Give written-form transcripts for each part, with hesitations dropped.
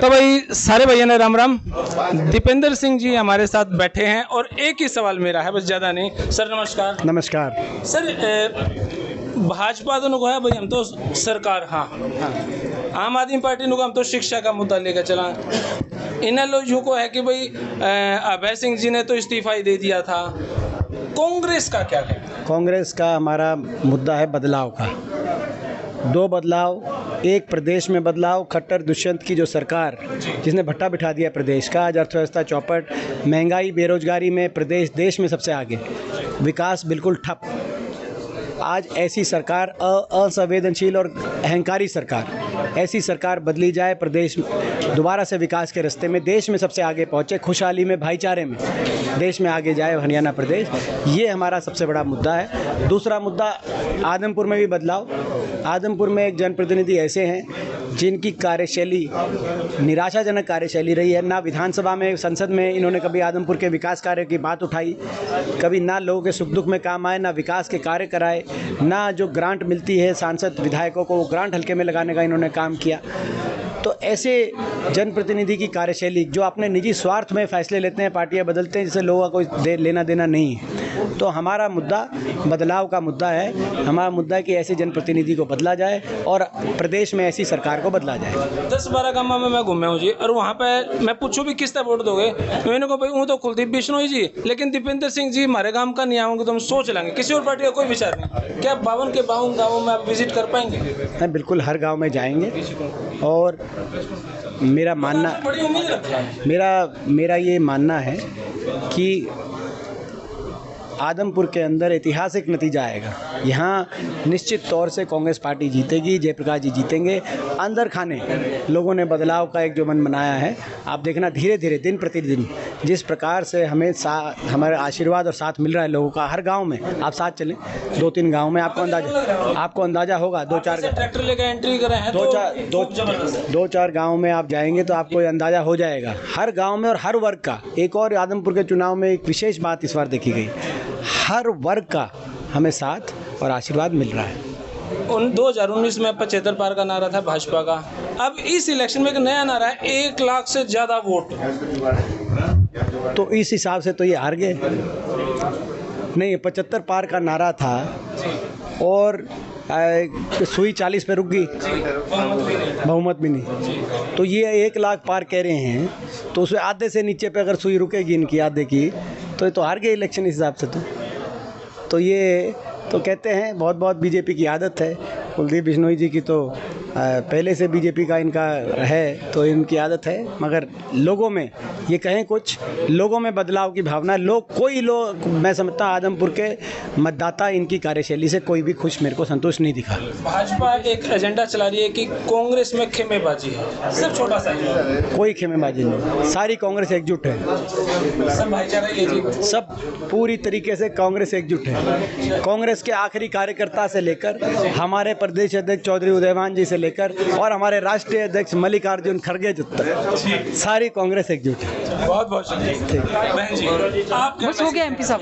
तो भाई सारे भैया ने राम राम। दीपेंद्र सिंह जी हमारे साथ बैठे हैं और एक ही सवाल मेरा है, बस ज़्यादा नहीं। सर नमस्कार। नमस्कार सर भाजपा तो कहा भाई हम तो सरकार हाँ आम आदमी पार्टी ने हम तो शिक्षा का मुद्दा लेकर चला। इन लोगों को है कि भाई अभय सिंह जी ने तो इस्तीफा ही दे दिया था। कांग्रेस का क्या है? कांग्रेस का हमारा मुद्दा है बदलाव का। दो बदलाव, एक प्रदेश में बदलाव। खट्टर दुष्यंत की जो सरकार जिसने भट्टा बिठा दिया प्रदेश का, आज अर्थव्यवस्था चौपट, महंगाई बेरोजगारी में प्रदेश देश में सबसे आगे, विकास बिल्कुल ठप। आज ऐसी सरकार असंवेदनशील और अहंकारी सरकार, ऐसी सरकार बदली जाए, प्रदेश दोबारा से विकास के रास्ते में देश में सबसे आगे पहुँचे, खुशहाली में, भाईचारे में देश में आगे जाए हरियाणा प्रदेश। ये हमारा सबसे बड़ा मुद्दा है। दूसरा मुद्दा आदमपुर में भी बदलाव। आदमपुर में एक जनप्रतिनिधि ऐसे हैं जिनकी कार्यशैली निराशाजनक कार्यशैली रही है। ना विधानसभा में, संसद में इन्होंने कभी आदमपुर के विकास कार्य की बात उठाई, कभी ना लोगों के सुख दुख में काम आए, ना विकास के कार्य कराए, ना जो ग्रांट मिलती है सांसद विधायकों को वो ग्रांट हल्के में लगाने का इन्होंने काम किया। तो ऐसे जनप्रतिनिधि की कार्यशैली जो अपने निजी स्वार्थ में फैसले लेते हैं, पार्टियां बदलते हैं, जिससे लोगों को कोई लेना देना नहीं है। तो हमारा मुद्दा बदलाव का मुद्दा है। हमारा मुद्दा है कि ऐसे जनप्रतिनिधि को बदला जाए और प्रदेश में ऐसी सरकार को बदला जाए। 10-12 गाँव में मैं घूमे हूँ जी, और वहाँ पे मैं पूछूँ भी किस तरह वोट दोगे, मैंने कहा भाई हूँ तो कुलदीप बिश्नोई जी, लेकिन दीपेंद्र सिंह जी हमारे गाँव का नहीं आऊँगे तो हम सोच लेंगे। किसी और पार्टी का कोई विचार नहीं। क्या 52 के 52 गाँवों में आप विजिट कर पाएंगे? हाँ, बिल्कुल हर गाँव में जाएंगे। और मेरा मानना, मेरा ये मानना है कि आदमपुर के अंदर ऐतिहासिक नतीजा आएगा। यहाँ निश्चित तौर से कांग्रेस पार्टी जीतेगी, जयप्रकाश जी जीतेंगे। अंदर खाने लोगों ने बदलाव का एक जो मन बनाया है, आप देखना धीरे धीरे दिन प्रतिदिन जिस प्रकार से हमें हमारे आशीर्वाद और साथ मिल रहा है लोगों का। हर गांव में आप साथ चलें, 2-3 गांव में आपको अंदाज़ा होगा। 2-4 ट्रैक्टर लेकर एंट्री कर रहे हैं, 2-4 गाँव में आप जाएंगे तो आपको अंदाज़ा हो जाएगा हर गाँव में और हर वर्ग का। एक और आदमपुर के चुनाव में एक विशेष बात इस बार देखी गई, हर वर्ग का हमें साथ और आशीर्वाद मिल रहा है। 2019 में 75 पार का नारा था भाजपा का। अब इस इलेक्शन में एक नया नारा है, 1 लाख से ज़्यादा वोट। तो इस हिसाब से तो ये हार गए। नहीं, 75 पार का नारा था और सुई 40 पे रुक गई, बहुमत भी नहीं। तो ये 1 लाख पार कह रहे हैं, तो उसमें आधे से नीचे पे अगर सुई रुकेगी इनकी आधे की, तो ये तो हार गए इलेक्शन इस हिसाब से। तो ये तो कहते हैं बहुत बहुत बीजेपी की आदत है। कुलदीप बिश्नोई जी की तो पहले से बीजेपी का इनका है, तो इनकी आदत है। मगर लोगों में ये कहें, कुछ लोगों में बदलाव की भावना, मैं समझता हूँ आदमपुर के मतदाता इनकी कार्यशैली से कोई भी खुश, मेरे को संतुष्ट नहीं दिखा। भाजपा एक एजेंडा चला रही है कि कांग्रेस में खेमेबाजी है, सिर्फ छोटा सा। कोई खेमेबाजी नहीं, सारी कांग्रेस एकजुट है, सब भाईचारा है, सब पूरी तरीके से कांग्रेस एकजुट है। कांग्रेस के आखिरी कार्यकर्ता से लेकर हमारे प्रदेश अध्यक्ष चौधरी उदयमान जी से लेकर और हमारे राष्ट्रीय अध्यक्ष मल्लिकार्जुन खड़गे तक सारी कांग्रेस एकजुट है। बहुत बहुत शुक्रिया बहन जी। आप बस हो गया एमपी साहब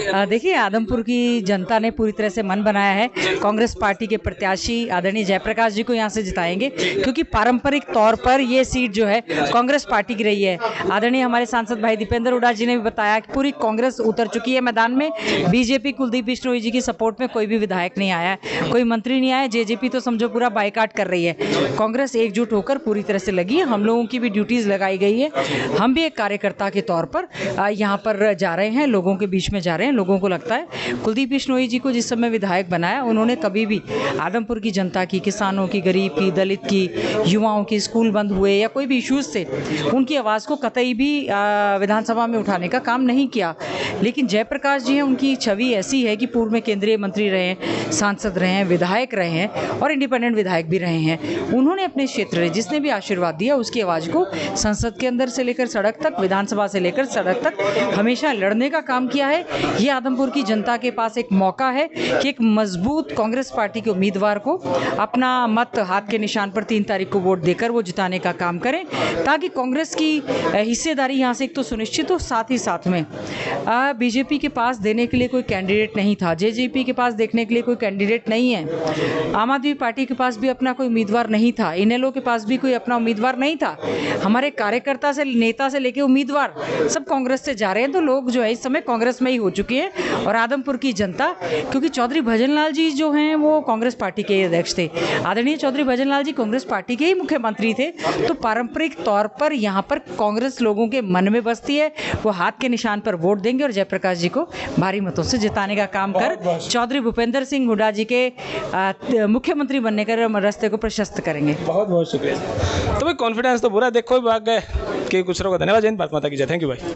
का। देखिए, आदमपुर की जनता ने पूरी तरह से मन बनाया है। कांग्रेस पार्टी के प्रत्याशी आदरणीय जयप्रकाश जी को यहाँ से जिताएंगे, क्योंकि पारंपरिक तौर पर ये सीट जो है कांग्रेस पार्टी की रही है। आदरणीय हमारे सांसद भाई दीपेंद्र हुड्डा जी ने भी बताया कि पूरी कांग्रेस उतर चुकी है मैदान में। बीजेपी कुलदीप बिश्नोई जी की सपोर्ट में कोई भी विधायक नहीं आया है, कोई मंत्री नहीं आया। जेजेपी तो समझो पूरा बाइकाट कर रही है। कांग्रेस एकजुट होकर पूरी तरह से लगी है। हम लोगों की भी ड्यूटीज़ लगाई गई है। हम भी एक कार्यकर्ता के तौर पर यहाँ पर जा रहे हैं, लोगों के बीच में जा रहे हैं। लोगों को लगता है कुलदीप बिश्नोई जी को जिस समय विधायक बनाया, उन्होंने कभी भी आदमपुर की जनता की, किसानों की, गरीब की, दलित की, युवाओं की, स्कूल बंद हुए या कोई भी इश्यूज़ थे, उनकी आवाज़ को कतई भी विधानसभा में उठाने का काम नहीं किया। लेकिन जयप्रकाश जी हैं, उनकी छवि ऐसी है कि पूर्व में केंद्रीय मंत्री रहे हैं, सांसद रहे हैं, विधायक रहे हैं और इंडिपेंडेंट विधायक भी रहे हैं। उन्होंने अपने क्षेत्र में जिसने भी आशीर्वाद दिया उसकी आवाज़ को संसद के अंदर से लेकर सड़क तक, विधानसभा से लेकर सड़क तक हमेशा लड़ने का काम किया है। ये आदमपुर की जनता के पास एक मौका है कि एक मजबूत कांग्रेस पार्टी के उम्मीदवार को अपना मत हाथ के निशान पर 3 तारीख को वोट देकर वो जिताने का काम करें, ताकि कांग्रेस की हिस्सेदारी यहाँ से एक तो सुनिश्चित हो, साथ ही साथ में बीजेपी के पास देने के लिए कोई कैंडिडेट नहीं था, जेजेपी के पास देखने के लिए कोई कैंडिडेट नहीं है। आम आदमी पार्टी के पास भी अपना कोई उम्मीदवार नहीं था, इनेलो के पास भी कोई अपना उम्मीदवार नहीं था। हमारे कार्यकर्ता से, नेता से लेके उम्मीदवार सब कांग्रेस से जा रहे हैं, तो लोग जो है इस समय कांग्रेस में ही हो चुके हैं। और आदमपुर की जनता, क्योंकि चौधरी भजनलाल जी जो हैं वो कांग्रेस पार्टी के अध्यक्ष थे, आदरणीय चौधरी भजनलाल जी कांग्रेस पार्टी के ही मुख्यमंत्री थे, तो पारंपरिक तौर पर यहाँ पर कांग्रेस लोगों के मन में बसती है। वो हाथ के निशान पर वोट देंगे और जयप्रकाश जी को भारी मतों से जिताने का काम कर चौधरी भूपेंद्र सिंह हुड्डा जी के मुख्यमंत्री बनने के रास्ते को प्रशस्त करेंगे। बहुत बहुत शुक्रिया। तो भाई कॉन्फिडेंस तो पूरा, देखो भाग गए कि कुछ लोगों का धन्यवाद। जय हिंद, भारत माता की जय। थैंक यू भाई।